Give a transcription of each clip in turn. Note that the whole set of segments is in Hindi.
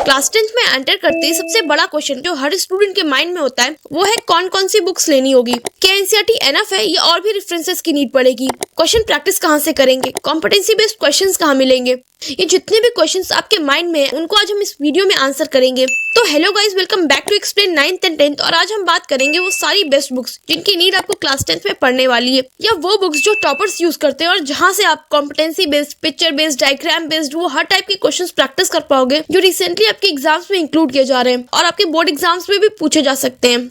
क्लास 10th में एंटर करते ही सबसे बड़ा क्वेश्चन जो हर स्टूडेंट के माइंड में होता है वो है कौन कौन सी बुक्स लेनी होगी, क्या एनसीईआरटी एनफ है या और भी रेफरेंसेस की नीड पड़ेगी, क्वेश्चन प्रैक्टिस कहाँ से करेंगे, कॉम्पिटेंसी बेस्ड क्वेश्चंस कहाँ मिलेंगे। ये जितने भी क्वेश्चंस आपके माइंड में हैं उनको आज हम इस वीडियो में आंसर करेंगे। तो hello guys, welcome back to Explain 9th and 10th। और आज हम बात करेंगे वो सारी बेस्ट बुक्स जिनकी नीड आपको क्लास 10th में पढ़ने वाली है, या वो बुक्स जो टॉपर्स यूज करते हैं और जहां से आप competency based, picture based, diagram based वो हर टाइप के क्वेश्चंस प्रैक्टिस कर पाओगे जो रिसेंटली आपके एग्जाम्स में इंक्लूड किए जा रहे हैं और आपके बोर्ड एग्जाम्स में भी पूछे जा सकते हैं।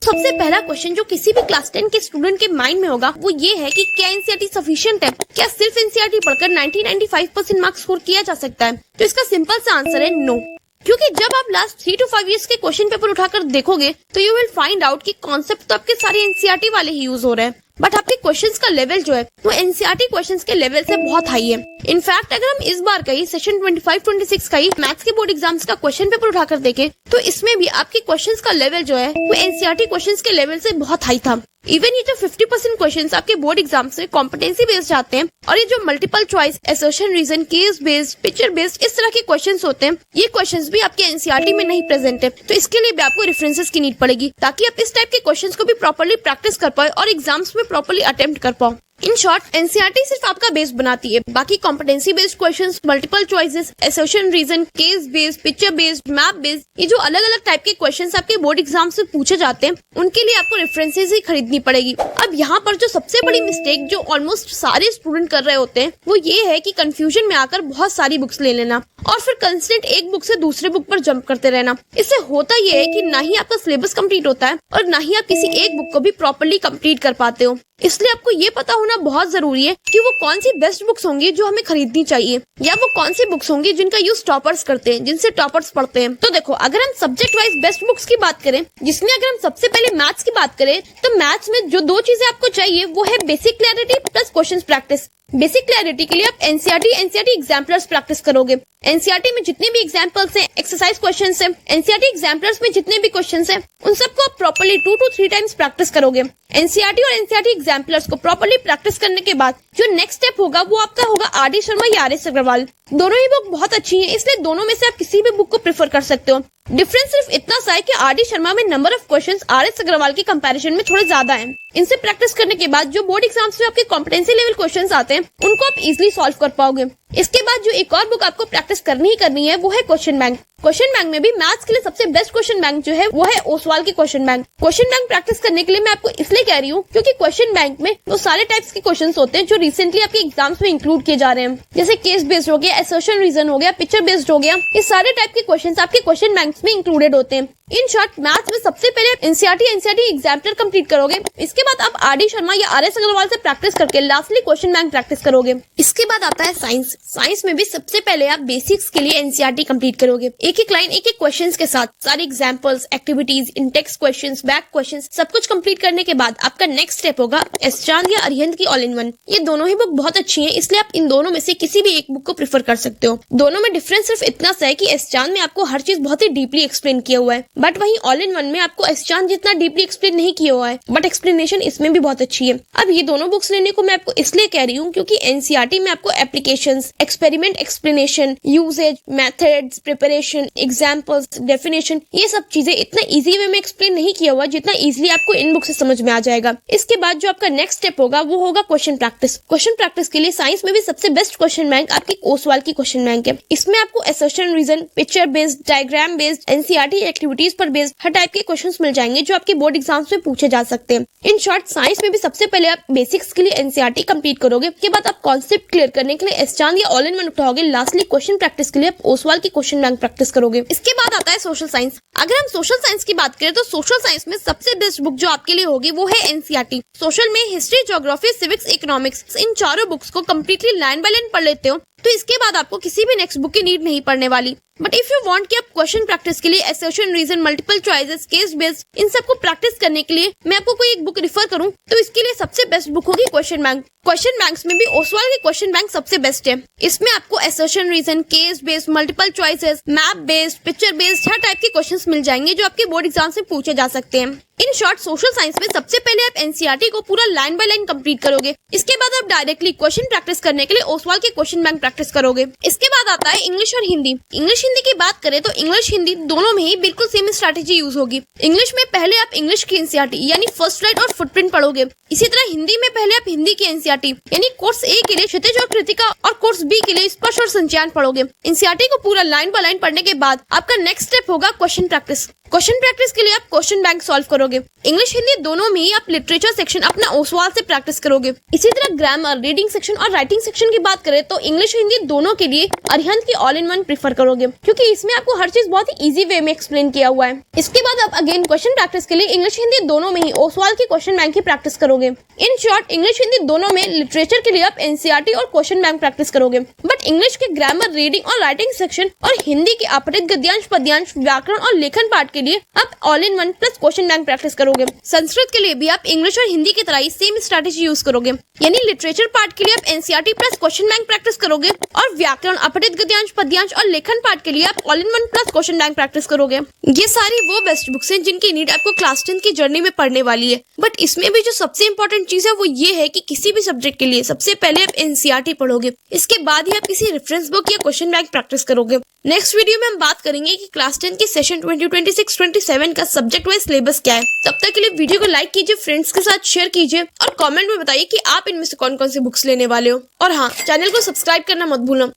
सबसे पहला क्वेश्चन जो किसी भी क्लास 10 के स्टूडेंट के माइंड में होगा वो ये है कि क्या एनसीईआरटी सफिशिएंट है, क्या सिर्फ एनसीईआरटी पढ़कर 90-95% मार्क्स स्कोर किया जा सकता है। तो इसका सिंपल सा आंसर है नो, क्योंकि जब आप लास्ट 3 to 5 इयर्स के क्वेश्चन पेपर उठाकर देखोगे तो यू विल फाइंड आउट कि कॉन्सेप्ट तो आपके सारे एनसीईआरटी वाले ही यूज हो रहे हैं, बट आपके क्वेश्चंस का लेवल जो है वो एनसीईआरटी क्वेश्चंस के लेवल से बहुत हाई है। इनफैक्ट अगर हम इस बार का ही सेशन 25-26 का ही मैथ्स के बोर्ड एग्जाम्स का क्वेश्चन पेपर उठाकर देखें तो इसमें भी आपके क्वेश्चंस का लेवल जो है वो एनसीईआरटी क्वेश्चंस के लेवल से बहुत हाई था। इवन ये जो 50% क्वेश्चंस आपके बोर्ड एग्जाम्स में कॉम्पिटेंसी बेस्ड आते हैं और ये जो multiple choice, assertion reason, case based, picture based इस तरह के क्वेश्चंस होते हैं, ये क्वेश्चंस भी आपके एनसीईआरटी में नहीं प्रेजेंट है। तो इसके लिए भी आपको रेफरेंसेस की नीड पड़ेगी ताकि आप इस टाइप के क्वेश्चंस को भी प्रॉपर्ली प्रैक्टिस कर पाए और एग्जाम्स में प्रॉपर्ली अटेम्प्ट कर पाओ। इन शॉर्ट, एनसीईआरटी सिर्फ आपका बेस बनाती है, बाकी competency based questions, multiple choices, assertion reason, case based, picture based, map based, ये जो अलग अलग टाइप के क्वेश्चंस आपके बोर्ड एग्जाम से पूछे जाते हैं उनके लिए आपको रेफरेंसेस ही खरीदनी पड़ेगी। अब यहाँ पर जो सबसे बड़ी मिस्टेक जो ऑलमोस्ट सारे स्टूडेंट कर रहे होते हैं वो ये है कि कंफ्यूजन में आकर बहुत सारी बुक्स ले लेना और फिर कंस्टेंट एक बुक से दूसरे बुक पर जंप करते रहना। इससे होता ये है कि ना ही आपका सिलेबस कंप्लीट होता है और ना ही आप किसी एक बुक को भी प्रॉपर्ली कंप्लीट कर पाते हो। इसलिए आपको ये पता होना बहुत जरूरी है कि वो कौन सी बेस्ट बुक्स होंगी जो हमें खरीदनी चाहिए, या वो कौन सी बुक्स होंगी जिनका यूज टॉपर्स करते हैं, जिनसे टॉपर्स पढ़ते हैं। तो देखो, अगर हम सब्जेक्ट वाइज बेस्ट बुक्स की बात करें, जिसमें अगर हम सबसे पहले मैथ्स की बात करें तो मैथ्स में जो दो चीजें आपको चाहिए वो है basic clarity plus question practice. Basic clarity के लिए आप एनसीईआरटी एग्जाम्पलर्स प्रैक्टिस करोगे। एनसीईआरटी में जितने भी एग्जाम्पल्स हैं, एक्सरसाइज क्वेश्चंस हैं, एनसीईआरटी एग्जाम्पलर्स में जितने भी क्वेश्चंस हैं उन सबको आप प्रॉपर्ली 2 to 3 टाइम्स प्रैक्टिस करोगे। एनसीईआरटी और एनसीईआरटी एग्जाम्पलर्स को प्रॉपर्ली प्रैक्टिस करने के बाद जो नेक्स्ट स्टेप होगा वो आपका होगा आर डी शर्मा या आर एस अग्रवाल। दोनों ही बुक बहुत अच्छी हैं, इसलिए दोनों में से आप किसी भी बुक को प्रेफर कर सकते हो। डिफरेंस सिर्फ इतना सा है कि आर डी शर्मा में number of questions R S Agarwal के कंपैरिजन में थोड़े ज्यादा हैं। इनसे प्रैक्टिस करने के बाद जो बोर्ड एग्जाम्स में आपके कॉम्पिटेंसी लेवल क्वेश्चंस आते हैं उनको आप इजीली सॉल्व कर पाओगे। इसके बाद जो एक और बुक आपको प्रैक्टिस करनी ही करनी है वो है क्वेश्चन बैंक। क्वेश्चन बैंक में भी मैथ्स के लिए सबसे बेस्ट क्वेश्चन बैंक जो है वो है ओसवाल के question bank. Question bank practice करने के लिए मैं आपको इसलिए कह रही हूँ क्योंकि क्वेश्चन बैंक में वो सारे टाइप्स के क्वेश्चंस होते हैं जो रिसेंटली आपके एग्जाम्स में इंक्लूड किए जा रहे हैं, जैसे केस बेस्ड हो गया, असर्शन रीजन हो गया, पिक्चर बेस्ड हो गया। ये सारे टाइप के क्वेश्चंस आपके क्वेश्चन बैंक में इंक्लूडेड होते हैं। इन शॉर्ट, मैथ्स में सबसे पहले एनसीईआरटी एग्जाम्पलर कंप्लीट करोगे, इसके बाद आप आर डी शर्मा या आर एस अग्रवाल से प्रैक्टिस करके लास्टली क्वेश्चन बैंक प्रैक्टिस करोगे। इसके बाद आता है साइंस। साइंस में भी सबसे पहले आप बेसिक्स के लिए एनसीईआरटी कंप्लीट करोगे, एक एक लाइन, एक एक क्वेश्चंस के साथ सारे examples, activities, Intex questions, back questions सब कुछ कंप्लीट करने के बाद आपका नेक्स्ट स्टेप होगा एस चांद या अरिहंत की ऑल इन वन। ये दोनों ही बुक बहुत अच्छी हैं, इसलिए आप इन दोनों में से किसी भी एक बुक को प्रेफर कर सकते हो। दोनों में डिफरेंस सिर्फ इतना सा है कि एस चांद में आपको हर चीज बहुत ही डीपली एक्सप्लेन किया हुआ है, बट वहीं ऑल इन वन में आपको एस चांद जितना डीपली एक्सप्लेन नहीं किया हुआ है, बट एक्सप्लेनेशन इसमें भी बहुत अच्छी है। अब ये दोनों बुक्स लेने को मैं आपको इसलिए कह रही हूँ क्योंकि एनसीईआरटी में आपको applications, experiment, explanation, uses, methods, preparation, examples, definition, ये सब चीजें इतना इजी वे में एक्सप्लेन नहीं किया हुआ जितना इजीली आपको इन बुक से समझ में आ जाएगा। इसके बाद जो आपका नेक्स्ट स्टेप होगा वो होगा क्वेश्चन प्रैक्टिस। क्वेश्चन प्रैक्टिस के लिए साइंस में भी सबसे बेस्ट क्वेश्चन बैंक आपकी ओसवाल की क्वेश्चन बैंक है। इसमें आपको assertion reason, picture based, diagram based, NCERT activities पर बेस्ड हर टाइप के क्वेश्चंस मिल जाएंगे जो आपके बोर्ड एग्जाम्स में पूछे जा सकते हैं। इन शॉर्ट, साइंस में भी सबसे पहले आप बेसिक्स के लिए एनसीईआरटी कंप्लीट करोगे, उसके बाद आप कॉन्सेप्ट क्लियर करने के लिए एस चांद या ऑल इन वन उठाओगे, लास्टली क्वेश्चन प्रैक्टिस के लिए आप ओसवाल की क्वेश्चन बैंक प्रैक्टिस करोगे। इसके बाद आता है सोशल साइंस। अगर हम सोशल साइंस की बात करें तो सोशल साइंस में सबसे बेस्ट बुक जो आपके लिए होगी वो है एनसीईआरटी। सोशल में हिस्ट्री, ज्योग्राफी, सिविक्स, इकोनॉमिक्स, इन चारों बुक्स को कम्प्लीटली लाइन बाय लाइन पढ़ लेते हो तो इसके बाद आपको किसी भी नेक्स्ट बुक की नीड नहीं पड़ने वाली। बट इफ यू वांट कि आप क्वेश्चन प्रैक्टिस के लिए assertion reason, multiple choices, case based, इन सबको प्रैक्टिस करने के लिए मैं आपको कोई एक बुक रिफर करूं तो इसके लिए सबसे बेस्ट बुक होगी क्वेश्चन बैंक। क्वेश्चन बैंक्स में भी ओसवाल के क्वेश्चन बैंक सबसे बेस्ट है। इसमें आपको assertion reason, case based, multiple choices, map based, picture based हर टाइप के क्वेश्चंस मिल जाएंगे जो आपके बोर्ड एग्जाम से पूछे जा सकते हैं। इन शॉर्ट, सोशल साइंस में सबसे पहले आप एनसीईआरटी को पूरा लाइन बाय लाइन कंप्लीट करोगे, इसके बाद आप डायरेक्टली क्वेश्चन प्रैक्टिस करने के लिए ओसवाल के क्वेश्चन बैंक प्रैक्टिस करोगे। इसके बाद आता है इंग्लिश और हिंदी। इंग्लिश हिंदी की बात करें तो इंग्लिश हिंदी दोनों में ही बिल्कुल सेम स्ट्रैटेजी यूज होगी। इंग्लिश में पहले आप इंग्लिश की एनसीईआरटी यानी फर्स्ट राइट और फुटप्रिंट पढ़ोगे। इसी तरह हिंदी में पहले आप हिंदी की एनसीईआरटी यानी कोर्स ए के लिए क्षितिज और कृतिका और कोर्स बी के लिए स्पर्श और संचयन पढ़ोगे। एनसीईआरटी को पूरा लाइन बाय लाइन पढ़ने के बाद आपका नेक्स्ट स्टेप होगा क्वेश्चन प्रैक्टिस। क्वेश्चन प्रैक्टिस के लिए आप क्वेश्चन बैंक सॉल्व करोगे। इंग्लिश हिंदी दोनों में ही आप लिटरेचर सेक्शन अपना ओसवाल से प्रैक्टिस करोगे। इसी तरह ग्रामर, रीडिंग सेक्शन और राइटिंग सेक्शन की बात करें तो इंग्लिश हिंदी दोनों के लिए अरिहंत की ऑल इन वन प्रीफर करोगे, क्योंकि इसमें आपको हर चीज बहुत ही इजी वे में एक्सप्लेन किया हुआ है। इसके बाद आप अगेन क्वेश्चन प्रैक्टिस के लिए इंग्लिश हिंदी दोनों में ही ओसवाल की क्वेश्चन बैंक की प्रैक्टिस करोगे। इन शॉर्ट इंग्लिश हिंदी दोनों में लिटरेचर के लिए आप एनसीईआरटी और क्वेश्चन बैंक प्रैक्टिस करोगे, बट इंग्लिश के ग्रामर, रीडिंग और राइटिंग सेक्शन और हिंदी के अपठित गद्यांश, पद्यांश, व्याकरण और लेखन पार्ट के लिए आप all in one plus question bank practice करोगे। संस्कृत के लिए भी आप इंग्लिश और हिंदी की तरह ही सेम स्ट्रैटेजी यूज करोगे, यानी लिटरेचर पार्ट के लिए आप NCERT plus question bank practice करोगे और व्याकरण, अपठित गद्यांश, पद्यांश और लेखन पार्ट के लिए आप all in one plus question bank practice करोगे। ये सारी वो बेस्ट बुक्स हैं जिनकी नीड आपको क्लास 10 की जर्नी में पढ़ने वाली है, बट इसमें भी जो सबसे इंपॉर्टेंट चीज है वो ये है कि किसी भी सब्जेक्ट के लिए सबसे पहले आप एनसीईआरटी पढ़ोगे, इसके बाद ही आप किसी रेफरेंस बुक या क्वेश्चन बैंक प्रैक्टिस करोगे। नेक्स्ट वीडियो में हम बात करेंगे कि क्लास 10 की सेशन 2026-27 का सब्जेक्ट वाइज सिलेबस क्या है। तब तक के लिए वीडियो को लाइक कीजिए, फ्रेंड्स के साथ शेयर कीजिए और कमेंट में बताइए कि आप इनमें से कौन कौन सी बुक्स लेने वाले हो। और हाँ, चैनल को सब्सक्राइब करना मत भूलना।